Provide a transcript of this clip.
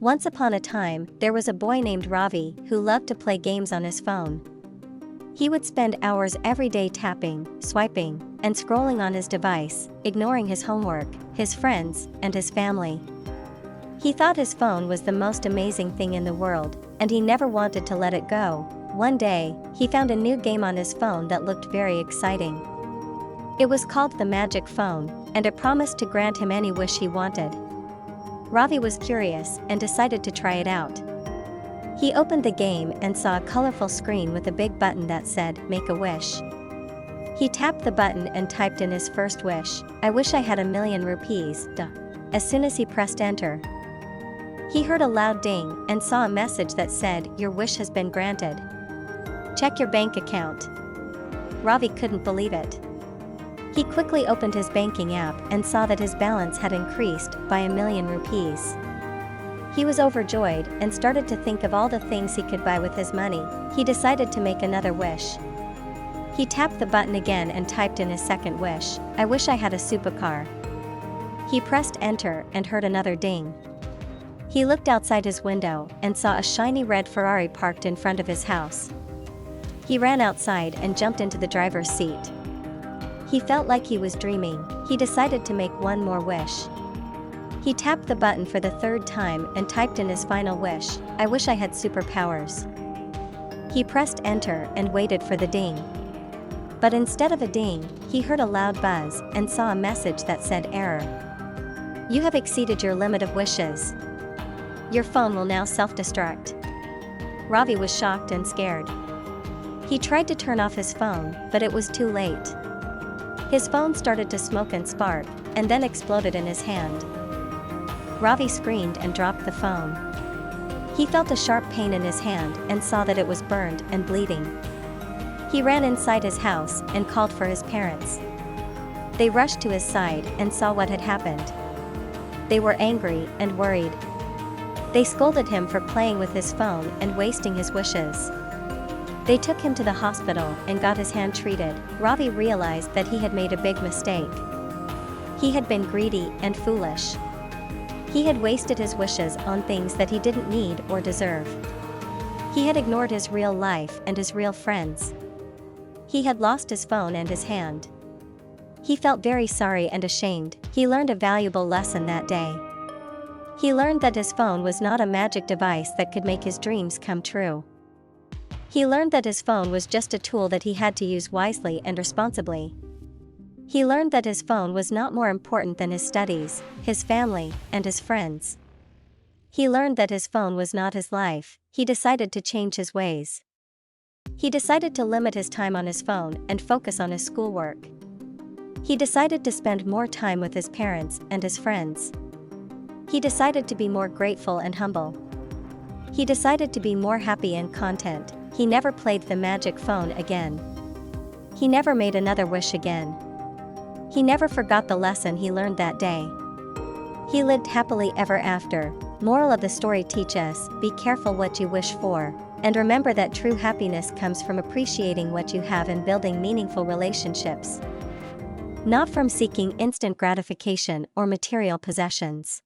Once upon a time, there was a boy named Ravi who loved to play games on his phone. He would spend hours every day tapping, swiping, and scrolling on his device, ignoring his homework, his friends, and his family. He thought his phone was the most amazing thing in the world, and he never wanted to let it go. One day, he found a new game on his phone that looked very exciting. It was called the Magic Phone, and it promised to grant him any wish he wanted. Ravi was curious and decided to try it out. He opened the game and saw a colorful screen with a big button that said, "Make a wish." He tapped the button and typed in his first wish, "I wish I had 1,000,000 rupees, duh." As soon as he pressed enter, he heard a loud ding and saw a message that said, "Your wish has been granted. Check your bank account." Ravi couldn't believe it. He quickly opened his banking app and saw that his balance had increased by 1,000,000 rupees. He was overjoyed and started to think of all the things he could buy with his money. He decided to make another wish. He tapped the button again and typed in his second wish, "I wish I had a supercar." He pressed enter and heard another ding. He looked outside his window and saw a shiny red Ferrari parked in front of his house. He ran outside and jumped into the driver's seat. He felt like he was dreaming. He decided to make one more wish. He tapped the button for the third time and typed in his final wish, "I wish I had superpowers." He pressed enter and waited for the ding. But instead of a ding, he heard a loud buzz and saw a message that said, "Error. You have exceeded your limit of wishes. Your phone will now self-destruct." Ravi was shocked and scared. He tried to turn off his phone, but it was too late. His phone started to smoke and spark, and then exploded in his hand. Ravi screamed and dropped the phone. He felt a sharp pain in his hand and saw that it was burned and bleeding. He ran inside his house and called for his parents. They rushed to his side and saw what had happened. They were angry and worried. They scolded him for playing with his phone and wasting his wishes. They took him to the hospital and got his hand treated. Ravi realized that he had made a big mistake. He had been greedy and foolish. He had wasted his wishes on things that he didn't need or deserve. He had ignored his real life and his real friends. He had lost his phone and his hand. He felt very sorry and ashamed. He learned a valuable lesson that day. He learned that his phone was not a magic device that could make his dreams come true. He learned that his phone was just a tool that he had to use wisely and responsibly. He learned that his phone was not more important than his studies, his family, and his friends. He learned that his phone was not his life. He decided to change his ways. He decided to limit his time on his phone and focus on his schoolwork. He decided to spend more time with his parents and his friends. He decided to be more grateful and humble. He decided to be more happy and content. He never played the magic phone again. He never made another wish again. He never forgot the lesson he learned that day. He lived happily ever after. Moral of the story: teach us, be careful what you wish for, and remember that true happiness comes from appreciating what you have and building meaningful relationships, not from seeking instant gratification or material possessions.